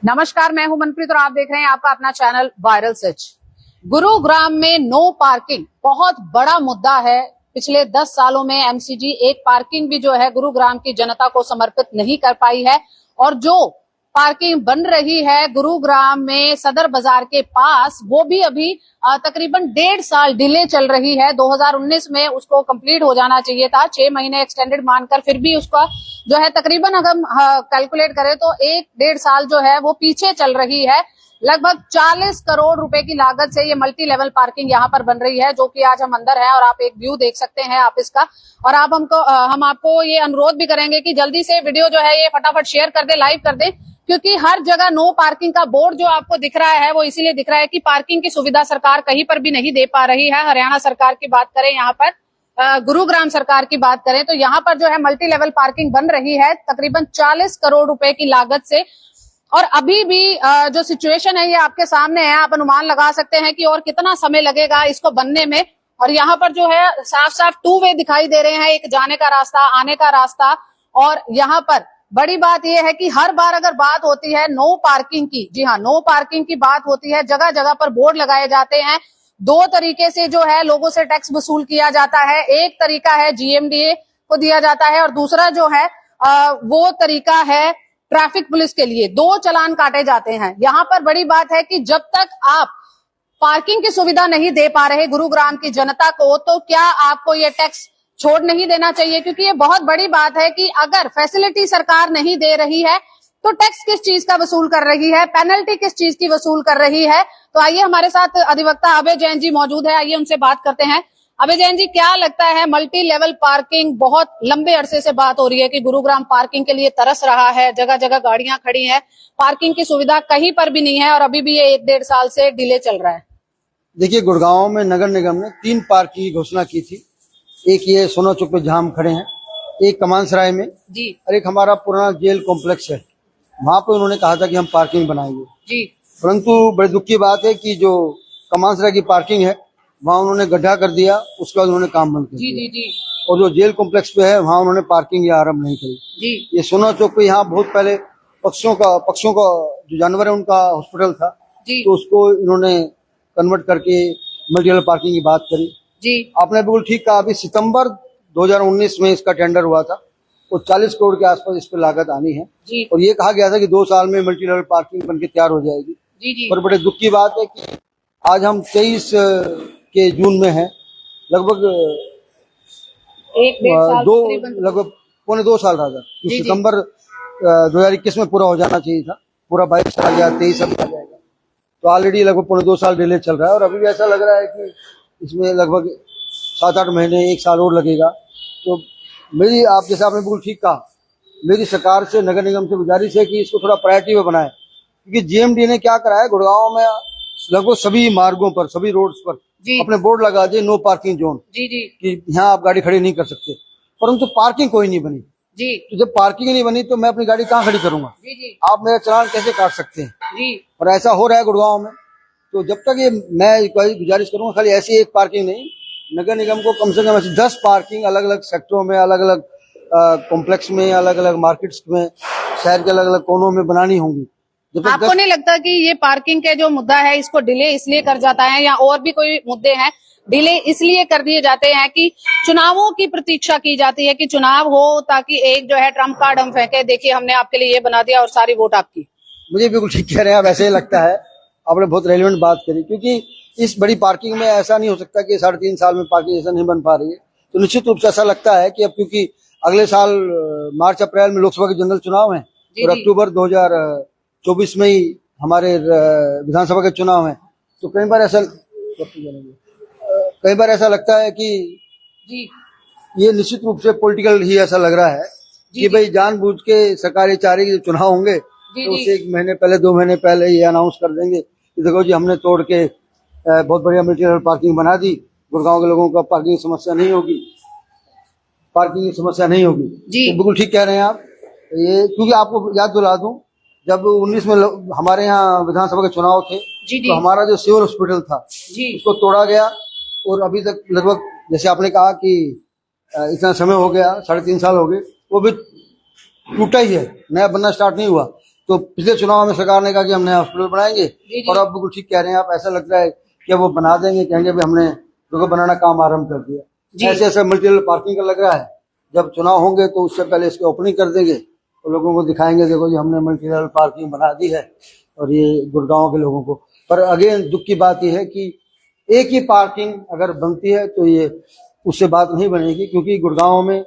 नमस्कार, मैं हूं मनप्रीत और आप देख रहे हैं आपका अपना चैनल वायरल सच। गुरुग्राम में नो पार्किंग बहुत बड़ा मुद्दा है। पिछले 10 सालों में एमसीजी एक पार्किंग भी जो है गुरुग्राम की जनता को समर्पित नहीं कर पाई है और जो पार्किंग बन रही है गुरुग्राम में सदर बाजार के पास, वो भी अभी तकरीबन 1.5 साल डिले चल रही है। 2019 में उसको कंप्लीट हो जाना चाहिए था, 6 महीने एक्सटेंडेड मानकर, फिर भी उसका जो है तकरीबन अगर हम कैलकुलेट करें तो 1-1.5 साल जो है वो पीछे चल रही है। लगभग 40 करोड़ रुपए की लागत से ये मल्टी लेवल पार्किंग यहाँ पर बन रही है, जो कि आज हम अंदर हैं और आप एक व्यू देख सकते हैं आप इसका। और आप हम आपको ये अनुरोध भी करेंगे कि जल्दी से वीडियो जो है ये फटाफट शेयर कर दे, लाइव कर दे, क्योंकि हर जगह नो पार्किंग का बोर्ड जो आपको दिख रहा है वो इसीलिए दिख रहा है कि पार्किंग की सुविधा सरकार कहीं पर भी नहीं दे पा रही है। हरियाणा सरकार की बात करें, यहाँ पर गुरुग्राम सरकार की बात करें तो यहाँ पर जो है मल्टी लेवल पार्किंग बन रही है तकरीबन 40 करोड़ रुपए की लागत से। और अभी भी जो सिचुएशन है ये आपके सामने है, आप अनुमान लगा सकते हैं कि और कितना समय लगेगा इसको बनने में। और यहाँ पर जो है साफ साफ 2 वे दिखाई दे रहे हैं, एक जाने का रास्ता, आने का रास्ता। और यहाँ पर बड़ी बात यह है कि हर बार अगर बात होती है नो पार्किंग की, जी हाँ, नो पार्किंग की बात होती है, जगह जगह पर बोर्ड लगाए जाते हैं। 2 तरीके से जो है लोगों से टैक्स वसूल किया जाता है। एक तरीका है जीएमडीए को दिया जाता है और दूसरा जो है वो तरीका है ट्रैफिक पुलिस के लिए। 2 चालान काटे जाते हैं। यहाँ पर बड़ी बात है कि जब तक आप पार्किंग की सुविधा नहीं दे पा रहे गुरुग्राम की जनता को, तो क्या आपको ये टैक्स छोड़ नहीं देना चाहिए? क्योंकि ये बहुत बड़ी बात है कि अगर फैसिलिटी सरकार नहीं दे रही है तो टैक्स किस चीज का वसूल कर रही है, पेनल्टी किस चीज की वसूल कर रही है। तो आइए, हमारे साथ अधिवक्ता अभय जैन जी मौजूद है, आइए उनसे बात करते हैं। अभय जैन जी, क्या लगता है, मल्टी लेवल पार्किंग, बहुत लंबे अरसे से बात हो रही है कि गुरुग्राम पार्किंग के लिए तरस रहा है, जगह जगह गाड़ियां खड़ी हैं, पार्किंग की सुविधा कहीं पर भी नहीं है और अभी भी ये 1-1.5 साल से डिले चल रहा है। देखिए, गुड़गांव में नगर निगम ने 3 पार्क की घोषणा की थी। एक ये सोना चौक पे जहां हम खड़े हैं, एक कमान सराय में जी, और एक हमारा पुराना जेल कॉम्प्लेक्स है, वहां पे उन्होंने कहा था कि हम पार्किंग बनाएंगे जी। परंतु बड़े दुख की बात है कि जो कमान सराय की पार्किंग है वहां उन्होंने गड्ढा कर दिया, उसके बाद उन्होंने काम बंद कर दिया जी। और जो जेल कॉम्प्लेक्स पे है वहां उन्होंने पार्किंग आरम्भ नहीं करी जी। ये सोना चौक पे यहाँ बहुत पहले पक्षियों का जो जानवर है उनका हॉस्पिटल था जी, तो उसको इन्होंने कन्वर्ट करके मल्टी लेवल पार्किंग की बात करी जी। आपने बिल्कुल ठीक कहा, अभी सितंबर 2019 में इसका टेंडर हुआ था, तो 40 करोड़ के आसपास इस पर लागत आनी है जी। और ये कहा गया था कि 2 साल में मल्टी लेवल पार्किंग बनके तैयार हो जाएगी जी जी। पर बड़े दुख की बात है कि आज हम 23 के जून में हैं, लगभग 1.5 2 साल रहा था। सितंबर 2021 में पूरा हो जाना चाहिए था, पूरा 22 आ गया, 23 अब आ जाएगा, तो ऑलरेडी लगभग 2.5 साल डिले चल रहा है। और अभी भी ऐसा लग रहा है कि इसमें लगभग 7-8 महीने, 1 साल और लगेगा। तो मेरी, आप जैसे आपने बिल्कुल ठीक कहा, मेरी सरकार से, नगर निगम से गुजारिश है कि इसको थोड़ा प्रायोरिटी में बनाए, क्योंकि जीएमडी ने क्या करा है, गुड़गांव में लगभग सभी मार्गों पर, सभी रोड्स पर अपने बोर्ड लगा दिए नो पार्किंग जोन जी जी, कि यहाँ आप गाड़ी खड़ी नहीं कर सकते, परंतु पार्किंग कोई नहीं बनी जी। तो जब पार्किंग नहीं बनी तो मैं अपनी गाड़ी कहाँ खड़ी करूंगा जी जी। आप मेरा चालान कैसे काट सकते हैं जी। और ऐसा हो रहा है गुड़गांव में। तो जब तक ये, मैं गुजारिश करूंगा, खाली ऐसी एक पार्किंग नहीं, नगर निगम को कम से कम ऐसी 10 पार्किंग अलग अलग सेक्टरों में, अलग अलग कॉम्प्लेक्स में, अलग अलग मार्केट्स में, शहर के अलग अलग कोनों में बनानी होंगी। आपको नहीं लगता कि ये पार्किंग के जो मुद्दा है इसको डिले इसलिए कर जाता है, या और भी कोई मुद्दे हैं डिले इसलिए कर दिए जाते हैं कि चुनावों की प्रतीक्षा की जाती है कि चुनाव हो ताकि एक जो है ट्रम्प कार्ड हम फेंके, देखिए हमने आपके लिए ये बना दिया और सारी वोट आपकी। मुझे बिल्कुल ठीक कह रहे हैं आप, ऐसे ही लगता है। आपने बहुत रेलिवेंट बात करी, क्योंकि इस बड़ी पार्किंग में ऐसा नहीं हो सकता कि 3.5 साल में पार्किंग ऐसा नहीं बन पा रही है। तो निश्चित रूप से ऐसा लगता है कि अब क्योंकि अगले साल मार्च अप्रैल में लोकसभा के जनरल चुनाव है और अक्टूबर 2024 में ही हमारे विधानसभा के चुनाव है, तो कई बार ऐसा लगता है कि जी, ये निश्चित रूप से पॉलिटिकल ही ऐसा लग रहा है कि भाई जानबूझ के सरकार ये चाह रही है कि चुनाव होंगे तो उससे 1 महीने पहले, 2 महीने पहले ये अनाउंस कर देंगे कि देखो जी, हमने तोड़ के बहुत बढ़िया मल्टी लेवल पार्किंग बना दी, गुड़गांव के लोगों का पार्किंग की समस्या नहीं होगी, पार्किंग की समस्या नहीं होगी जी। तो बिल्कुल ठीक कह रहे हैं आप ये, क्योंकि आपको याद दिला दूं, जब 19 में हमारे यहाँ विधानसभा के चुनाव थे जी, तो हमारा जो सिविल हॉस्पिटल था जी, उसको तोड़ा गया और अभी तक लगभग, जैसे आपने कहा कि इतना समय हो गया, 3.5 साल हो गए, वो भी टूटा ही है, नया बनना स्टार्ट नहीं हुआ। तो पिछले चुनाव में सरकार ने कहा कि हमने हॉस्पिटल बनाएंगे, जी। और अब बिल्कुल ठीक कह रहे हैं आप, ऐसा लगता है कि वो बना देंगे, कहेंगे भी हमने लोगों बनाना काम आरंभ कर जी। दिया। ऐसे ऐसे मल्टी लेवल पार्किंग का लग रहा है। जब चुनाव होंगे तो उससे पहले इसकी ओपनिंग कर देंगे तो लोगों को दिखाएंगे, देखो जी हमने मल्टी लेवल पार्किंग बना दी है, और ये गुड़गांव के लोगों को। पर अगेन दुख की बात यह है कि एक ही पार्किंग अगर बनती है तो ये उससे बात नहीं बनेगी, क्योंकि गुड़गांव में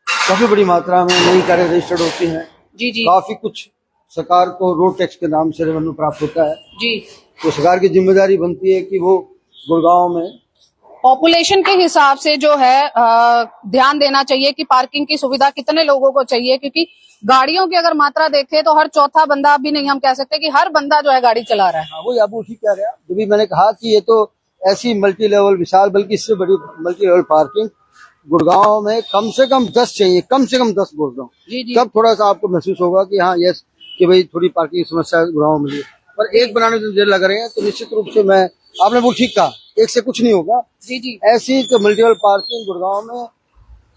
काफी बड़ी मात्रा में नई कारें रजिस्टर्ड होती हैं। जी जी काफी कुछ सरकार को रोड टैक्स के नाम से रेवेन्यू प्राप्त होता है, जी। तो सरकार की जिम्मेदारी बनती है कि वो गुड़गांव में पॉपुलेशन के हिसाब से जो है ध्यान देना चाहिए कि पार्किंग की सुविधा कितने लोगों को चाहिए, क्योंकि गाड़ियों की अगर मात्रा देखें तो हर चौथा बंदा भी नहीं, हम कह सकते कि हर बंदा जो है गाड़ी चला रहा है। हाँ, वो आप ठीक कह रहे हैं। जब भी मैंने कहा कि ये तो ऐसी मल्टी लेवल विशाल, बल्कि इससे बड़ी मल्टी लेवल पार्किंग गुड़गांव में कम से कम 10 चाहिए, कम से कम 10 बोल रहा हूँ। जी जी। तब थोड़ा सा आपको महसूस होगा कि हाँ यस, कि भाई थोड़ी पार्किंग की समस्या गुड़गांव में है। पर एक बनाने में देर लग रहे हैं, तो निश्चित रूप से मैं, आपने वो ठीक कहा, एक से कुछ नहीं होगा। जी जी। ऐसी तो मल्टी लेवल पार्किंग गुड़गांव में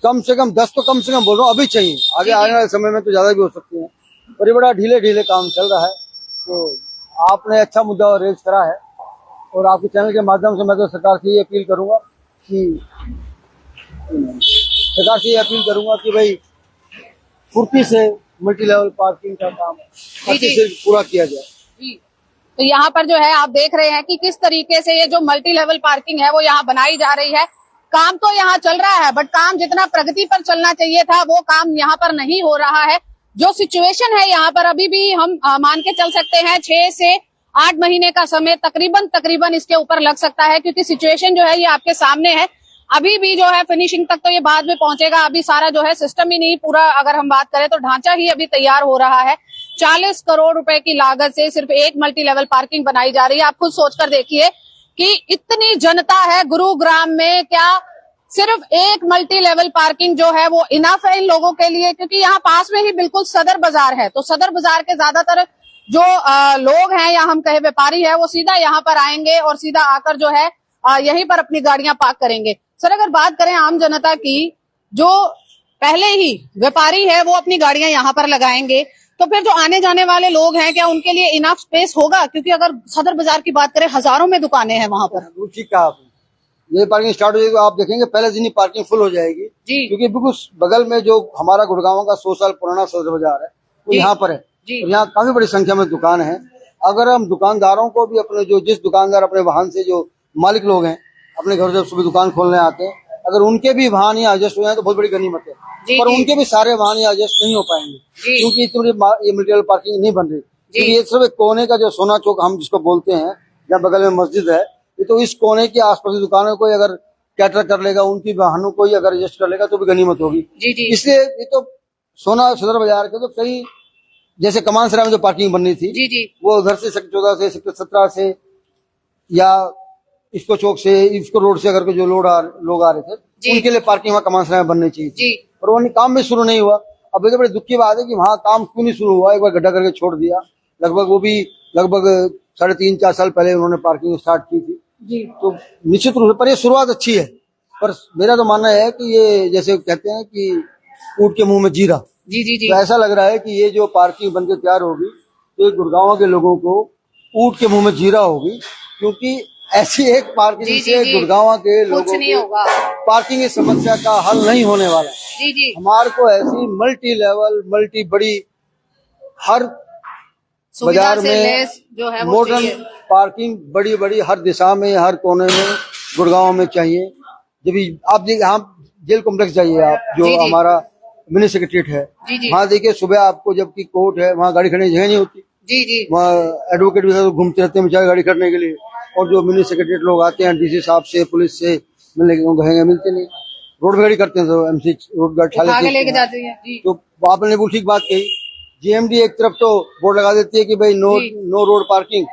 कम से कम 10 तो कम से कम बोल रहा हूँ अभी चाहिए। आगे आने वाले समय में तो ज्यादा भी हो सकती है, पर ये बड़ा ढीले ढीले काम चल रहा है। तो आपने अच्छा मुद्दा रेज करा है, और आपके चैनल के माध्यम से मैं तो सरकार से ये अपील करूंगा कि भाई फुर्ती से मल्टी लेवल पार्किंग का काम अच्छे से पूरा किया जाए। जी। तो यहाँ पर जो है आप देख रहे हैं कि किस तरीके से ये जो मल्टी लेवल पार्किंग है वो यहाँ बनाई जा रही है। काम तो यहाँ चल रहा है, बट काम जितना प्रगति पर चलना चाहिए था वो काम यहाँ पर नहीं हो रहा है। जो सिचुएशन है यहाँ पर अभी भी हम मान के चल सकते हैं 6 से 8 महीने का समय तकरीबन इसके ऊपर लग सकता है, क्योंकि सिचुएशन जो है ये आपके सामने है। अभी भी जो है फिनिशिंग तक तो ये बाद में पहुंचेगा, अभी सारा जो है सिस्टम ही नहीं पूरा, अगर हम बात करें तो ढांचा ही अभी तैयार हो रहा है। 40 करोड़ रुपए की लागत से सिर्फ एक मल्टी लेवल पार्किंग बनाई जा रही है। आप खुद सोचकर देखिए कि इतनी जनता है गुरुग्राम में, क्या सिर्फ एक मल्टी लेवल पार्किंग जो है वो इनफ है इन लोगों के लिए? क्योंकि यहाँ पास में ही बिल्कुल सदर बाजार है, तो सदर बाजार के ज्यादातर जो लोग हैं या हम कहे व्यापारी है वो सीधा यहाँ पर आएंगे और सीधा आकर जो है यहीं पर अपनी गाड़ियां पार्क करेंगे। सर अगर बात करें आम जनता की, जो पहले ही व्यापारी है वो अपनी गाड़ियां यहाँ पर लगाएंगे, तो फिर जो आने जाने वाले लोग हैं क्या उनके लिए इनफ स्पेस होगा? क्योंकि अगर सदर बाजार की बात करें हजारों में दुकानें हैं वहां पर। ठीक कहा आपने। ये पार्किंग स्टार्ट हो जाएगी, आप देखेंगे पहले दिन ही पार्किंग फुल हो जाएगी जी। क्योंकि बिल्कुल बगल में जो हमारा गुड़गांव का 100 साल पुराना सदर बाजार है वो यहाँ पर है, और यहाँ काफी बड़ी संख्या में दुकान है। अगर हम दुकानदारों को भी अपने जो जिस दुकानदार अपने वाहन से जो मालिक लोग हैं अपने घर से सुबह दुकान खोलने आते हैं, अगर उनके भी वाहन यहाँ एडजस्ट हो जाए तो बहुत बड़ी गनीमत है। पर उनके भी सारे वाहन यहाँ एडजस्ट नहीं हो पाएंगे, क्योंकि इतनी बड़ी ये मल्टी लेवल पार्किंग नहीं बन रही। क्योंकि ये सिर्फ एक कोने का जो सोना चौक हम जिसको बोलते हैं, जहाँ बगल में मस्जिद है, ये तो इस कोने के आसपास की दुकानों को अगर कैटर कर लेगा, उनकी वाहनों को ही अगर एडजस्ट कर लेगा तो भी गनीमत होगी। इसलिए ये तो सोना सदर बाजार के तो कई, जैसे कमान सराय में जो पार्किंग बननी थी वो उधर से सेक्टर 14 से सेक्टर 17 से या इसको चौक से इसको रोड से अगर जो लोग आ रहे थे उनके लिए पार्किंग वहाँ कमान सराय में बननी चाहिए, और वो काम भी शुरू नहीं हुआ। अब ये बड़े दुख की बात है कि वहाँ काम क्यों नहीं शुरू हुआ, एक बार गड्ढा करके छोड़ दिया। लगभग वो भी 3.5-4 साल पहले उन्होंने पार्किंग स्टार्ट की थी। तो निश्चित रूप से पर ये शुरुआत अच्छी है, पर मेरा तो मानना है कि ये जैसे कहते हैं कि ऊँट के मुंह में जीरा, तो ऐसा लग रहा है कि ये जो पार्किंग बनकर तैयार होगी तो गुड़गांव के लोगों को ऊँट के मुंह में जीरा होगी, क्योंकि ऐसी एक पार्किंग से गुड़गांव के लोगों को पार्किंग की समस्या का हल नहीं होने वाला। हमारे को ऐसी मल्टी लेवल मल्टी बड़ी हर बाजार में जो है मॉडर्न पार्किंग बड़ी बड़ी हर दिशा में हर कोने में गुड़गांव में चाहिए। जब आप यहाँ जेल कॉम्प्लेक्स जाइए, आप जो हमारा मिनी सेक्रेटरीट है वहाँ देखिए, सुबह आपको जबकि कोर्ट है वहाँ गाड़ी खड़ने की जगह नहीं होती। वहाँ एडवोकेट भी घूमते रहते हैं बेचारे गाड़ी खड़ने के लिए, और जो मिनी सेक्रेटरीट लोग आते हैं डीसी साहब से पुलिस से मिलने के मिलते नहीं, रोड पे गाड़ी करते हैं तो एमसी रोड गाड़ी लेके जाते हैं। तो आपने वो ठीक बात कही, जीएमडी एक तरफ तो बोर्ड लगा देती है कि भाई नो रोड पार्किंग,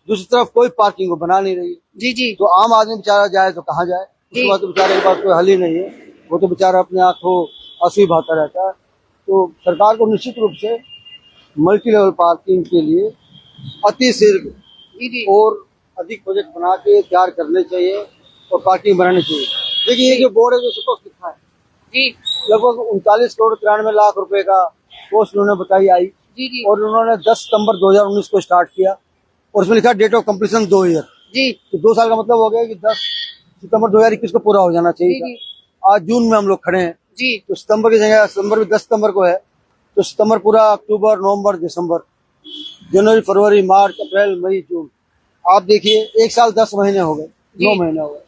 दूसरी तरफ कोई पार्किंग को बना नहीं रही। तो आम आदमी बेचारा जाए तो कहाँ जाए, उसके बाद तो बेचारे के पास कोई हल ही नहीं है, वो तो बेचारा अपने आंखों आंसू ही बहाता रहता है। तो सरकार को निश्चित रूप से मल्टी लेवल पार्किंग के लिए अति शीघ्र और अधिक प्रोजेक्ट बना के तैयार करने चाहिए और पार्किंग बनानी चाहिए। देखिए ये जो बोर्ड है जो स्पष्ट लिखा है लगभग 39 करोड़ 93 लाख रुपए का कोस्ट उन्होंने बताई आई जी जी और उन्होंने 10 सितंबर 2019 को स्टार्ट किया और उसमें लिखा डेट ऑफ कंप्लीशन 2 ईयर। जी तो 2 साल का मतलब हो गया कि 10 सितंबर 2021 को पूरा हो जाना जी चाहिए जी था। आज जून में हम लोग खड़े हैं, जी तो सितंबर की जगह सितंबर भी 10 सितंबर को है, तो सितंबर पूरा, अक्टूबर, नवंबर, दिसंबर, जनवरी, फरवरी, मार्च, अप्रैल, मई, जून, आप देखिए 1 साल 10 महीने हो गए, 9 महीने हो गए,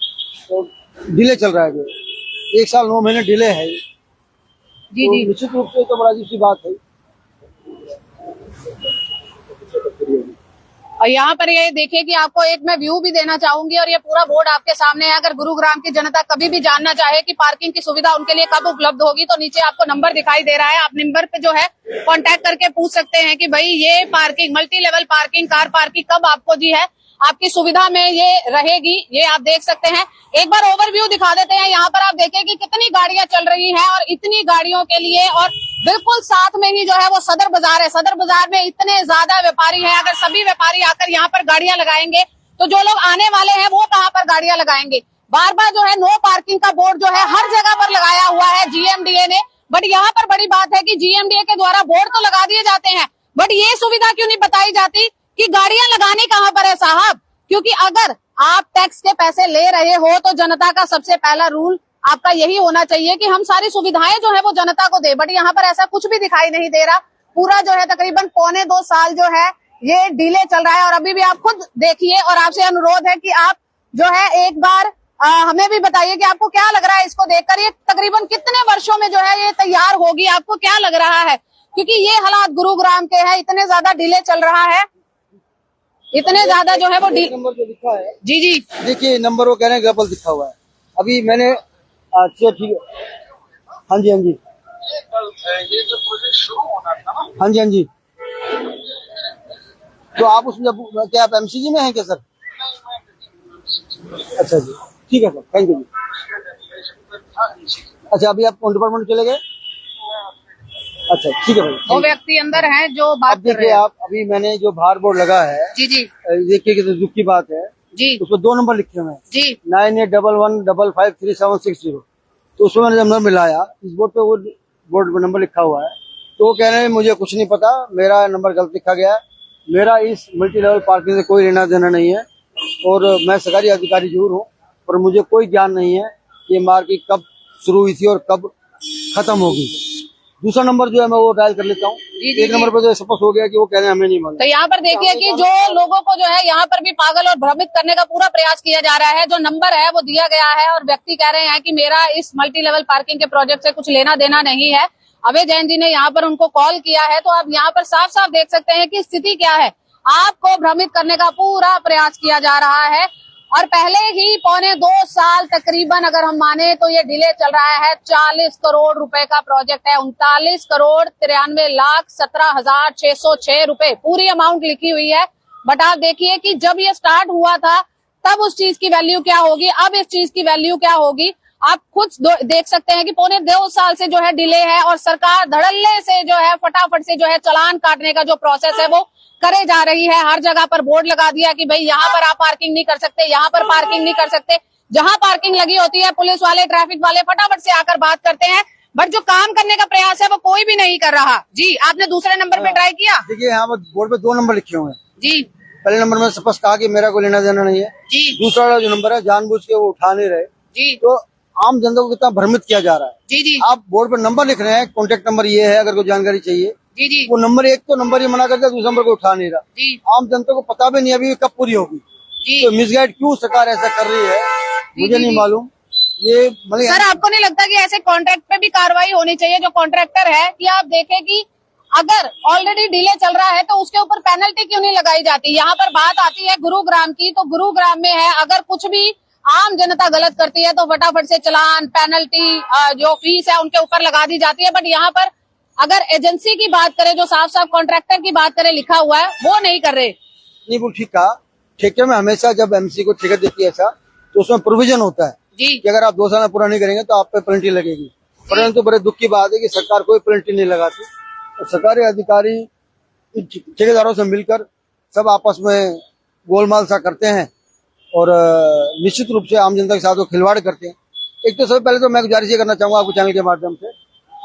तो डिले चल रहा है। जो 1 साल 9 महीने डिले है, जी तो जी। निश्चित रूप से तो बड़ा अजीब सी बात है। और यहाँ पर ये देखिए कि आपको एक मैं व्यू भी देना चाहूंगी, और ये पूरा बोर्ड आपके सामने है। अगर गुरुग्राम की जनता कभी भी जानना चाहे कि पार्किंग की सुविधा उनके लिए कब उपलब्ध होगी, तो नीचे आपको नंबर दिखाई दे रहा है। आप नंबर पे जो है कांटेक्ट करके पूछ सकते हैं कि भाई ये parking, multi level parking, car parking कब आपको जी है आपकी सुविधा में ये रहेगी। ये आप देख सकते हैं। एक बार ओवरव्यू दिखा देते हैं। यहाँ पर आप देखिए कि कितनी गाड़ियां चल रही हैं, और इतनी गाड़ियों के लिए, और बिल्कुल साथ में ही जो है वो सदर बाजार है। सदर बाजार में इतने ज्यादा व्यापारी हैं। अगर सभी व्यापारी आकर यहाँ पर गाड़ियां लगाएंगे तो जो लोग आने वाले हैं वो कहाँ पर गाड़ियां लगाएंगे। बार बार जो है नो पार्किंग का बोर्ड जो है हर जगह पर लगाया हुआ है जीएमडीए ने, बट यहाँ पर बड़ी बात है कि जीएमडीए के द्वारा बोर्ड तो लगा दिए जाते हैं, बट ये सुविधा क्यों नहीं बताई जाती कि गाड़ियां लगानी कहाँ पर है साहब। क्योंकि अगर आप टैक्स के पैसे ले रहे हो तो जनता का सबसे पहला रूल आपका यही होना चाहिए कि हम सारी सुविधाएं जो है वो जनता को दे, बट यहाँ पर ऐसा कुछ भी दिखाई नहीं दे रहा। पूरा जो है तकरीबन 1.25 साल जो है ये डिले चल रहा है, और अभी भी आप खुद देखिए, और आपसे अनुरोध है कि आप जो है एक बार हमें भी बताइए कि आपको क्या लग रहा है इसको देखकर। ये तकरीबन कितने वर्षों में जो है ये तैयार होगी, आपको क्या लग रहा है? क्योंकि ये हालात गुरुग्राम के हैं, इतने ज्यादा डिले चल रहा है, इतने ज्यादा जो है वो नंबर जो लिखा है, जी जी देखिए नंबर वो कह रहे हैं गलत लिखा हुआ है। अभी मैंने, अच्छा ठीक है, हाँ जी हाँ जी, ये जो प्रोजेक्ट शुरू होना था ना, हाँ जी हाँ जी, तो आप उसमें क्या आप एमसीजी में हैं क्या सर? अच्छा जी, ठीक है सर, थैंक यू जी। अच्छा अभी आप कौन डिपार्टमेंट चले गए? अच्छा ठीक है वो भाई। व्यक्ति अंदर हैं जो अब बात कर रहे देखिए हैं। आप, अभी मैंने जो बाहर बोर्ड लगा है, जी जी देखिए कितने दुख की बात है, जी उसमें 2 नंबर लिखे हुए हैं, जी 9811553760। तो उसमें मैंने नंबर मिलाया, इस बोर्ड पे वो बोर्ड पर नंबर लिखा हुआ है, तो वो कह रहे हैं मुझे कुछ नहीं पता, मेरा नंबर गलत लिखा गया है, मेरा इस मल्टी लेवल पार्किंग से कोई लेना देना नहीं है, और मैं सरकारी अधिकारी जरूर हूँ, पर मुझे कोई ज्ञान नहीं है कि मार्केट कब शुरू हुई थी और कब खत्म होगी। दूसरा नंबर जो है मैं वो डायल कर लेता हूँ। जी, एक नंबर पर तो स्पष्ट हो गया कि वो कह रहे हैं हमें नहीं मालूम। तो यहाँ पर देखिए कि जो लोगों को जो है यहाँ पर भी पागल और भ्रमित करने का पूरा प्रयास किया जा रहा है। जो नंबर है वो दिया गया है, और व्यक्ति कह रहे हैं कि मेरा इस मल्टी लेवल पार्किंग के प्रोजेक्ट से कुछ लेना देना नहीं है। अभय जैन जी ने यहाँ पर उनको कॉल किया है, तो आप यहाँ पर साफ साफ देख सकते हैं कि स्थिति क्या है। आपको भ्रमित करने का पूरा प्रयास किया जा रहा है, और पहले ही 1.25 साल तकरीबन अगर हम माने तो ये डिले चल रहा है। 40 करोड़ रुपए का प्रोजेक्ट है, 39,93,17,606 रुपए पूरी अमाउंट लिखी हुई है। बट आप देखिए कि जब ये स्टार्ट हुआ था तब उस चीज की वैल्यू क्या होगी, अब इस चीज की वैल्यू क्या होगी। आप खुद देख सकते हैं कि 1.25 साल से जो है डिले है, और सरकार धड़ल्ले से जो है फटाफट से जो है चालान काटने का जो प्रोसेस है वो करे जा रही है। हर जगह पर बोर्ड लगा दिया कि भाई यहाँ पर आप पार्किंग नहीं कर सकते, यहाँ पर पार्किंग नहीं कर सकते। जहाँ पार्किंग लगी होती है पुलिस वाले, ट्रैफिक वाले फटाफट से आकर बात करते हैं, बट जो काम करने का प्रयास है वो कोई भी नहीं कर रहा। जी आपने दूसरे नंबर पे ट्राई किया? देखिए यहाँ पर बोर्ड पे 2 नंबर लिखे हुए हैं। जी पहले नंबर में स्पष्ट कहा कि मेरा कोई लेना देना नहीं है। जी दूसरा वाला जो नंबर है जानबूझ के वो उठा नहीं रहे, जी तो आम जनता को कितना भ्रमित किया जा रहा है। जी जी आप बोर्ड पर नंबर लिख रहे हैं, कॉन्टेक्ट नंबर ये है, अगर कोई जानकारी चाहिए, जी जी वो नंबर एक तो नंबर ही मना कर दिया, दूसरा नंबर को उठा नहीं रहा। जी आम जनता को पता भी नहीं अभी कब पूरी होगी, जी तो मिसगाइड क्यों सरकार ऐसा कर रही है मुझे नहीं मालूम। ये मतलब सर आपको नहीं लगता कि ऐसे कॉन्ट्रैक्ट पे भी कार्रवाई होनी चाहिए? जो कॉन्ट्रैक्टर है कि आप देखें कि अगर ऑलरेडी डिले चल रहा है तो उसके ऊपर पेनल्टी क्यों नहीं लगाई जाती। यहाँ पर बात आती है गुरुग्राम की, तो गुरुग्राम में है अगर कुछ भी आम जनता गलत करती है तो फटाफट से चालान, पेनल्टी, जो फीस है उनके ऊपर लगा दी जाती है। बट यहाँ पर अगर एजेंसी की बात करें, जो साफ साफ कॉन्ट्रैक्टर की बात करें, लिखा हुआ है वो नहीं कर रहे। नहीं वो ठीक कहा। ठेके में हमेशा जब एमसी को ठेका देती है ऐसा, तो उसमें प्रोविजन होता है जी कि अगर आप 2 साल में पूरा नहीं करेंगे तो आप पे पेनल्टी लगेगी। परंतु बड़े दुख की बात है कि सरकार कोई पेनल्टी नहीं लगाती, और सरकारी अधिकारी ठेकेदारों से मिलकर सब आपस में गोलमाल सा करते हैं, और निश्चित रूप से आम जनता के साथ वो खिलवाड़ करते हैं। एक तो सबसे पहले तो मैं गुजारिश ये करना चाहूंगा आपको चैनल के माध्यम से,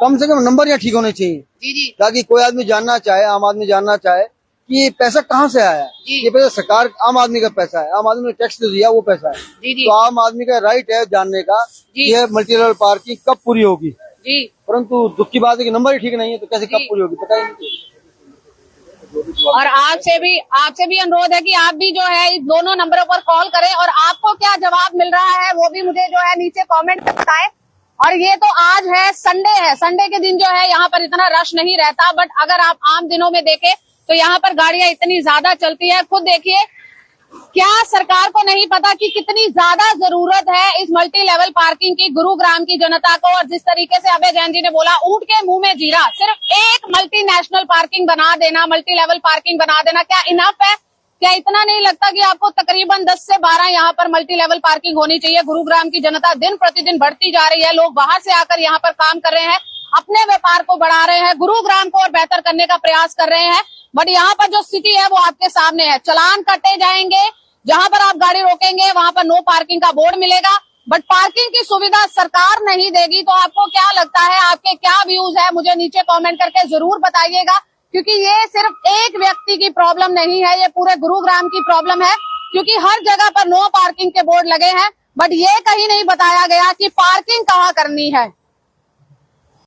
कम से कम नंबर यहाँ ठीक होने चाहिए, जी जी ताकि कोई आदमी जानना चाहे, आम आदमी जानना चाहे कि ये पैसा कहाँ से आया है। जी। ये पैसा सरकार, आम आदमी का पैसा है, आम आदमी ने टैक्स तो दिया, वो पैसा है। जी जी तो आम आदमी का राइट है जानने का जी। ये मल्टी लेवल पार्किंग कब पूरी होगी। जी। परंतु दुख की बात है कि नंबर ही ठीक नहीं है, तो कैसे जी। कब पूरी होगी पता ही नहीं। और आपसे भी अनुरोध है कि आप भी जो है इस दोनों नंबरों पर कॉल करें और आपको क्या जवाब मिल रहा है वो भी मुझे जो है नीचे कमेंट में बताएं। और ये तो आज है, संडे के दिन जो है यहाँ पर इतना रश नहीं रहता, बट अगर आप आम दिनों में देखें तो यहाँ पर गाड़ियां इतनी ज्यादा चलती है। खुद देखिए, क्या सरकार को नहीं पता कि कितनी ज्यादा जरूरत है इस मल्टी लेवल पार्किंग की गुरुग्राम की जनता को। और जिस तरीके से अभय जैन जी ने बोला, ऊंट के मुंह में जीरा, सिर्फ एक मल्टी नेशनल पार्किंग बना देना, मल्टी लेवल पार्किंग बना देना, क्या इनफ है? क्या इतना नहीं लगता कि आपको तकरीबन 10 से 12 यहाँ पर मल्टी लेवल पार्किंग होनी चाहिए? गुरुग्राम की जनता दिन प्रतिदिन बढ़ती जा रही है, लोग बाहर से आकर यहाँ पर काम कर रहे हैं, अपने व्यापार को बढ़ा रहे हैं, गुरुग्राम को और बेहतर करने का प्रयास कर रहे हैं। बट यहाँ पर जो स्थिति है वो आपके सामने है, चालान कटे जाएंगे, जहां पर आप गाड़ी रोकेंगे वहां पर नो पार्किंग का बोर्ड मिलेगा, बट पार्किंग की सुविधा सरकार नहीं देगी। तो आपको क्या लगता है, आपके क्या व्यूज है, मुझे नीचे कमेंट करके जरूर बताइएगा, क्योंकि ये सिर्फ एक व्यक्ति की प्रॉब्लम नहीं है, ये पूरे गुरुग्राम की प्रॉब्लम है। क्योंकि हर जगह पर नो पार्किंग के बोर्ड लगे हैं, बट ये कहीं नहीं बताया गया कि पार्किंग कहाँ करनी है।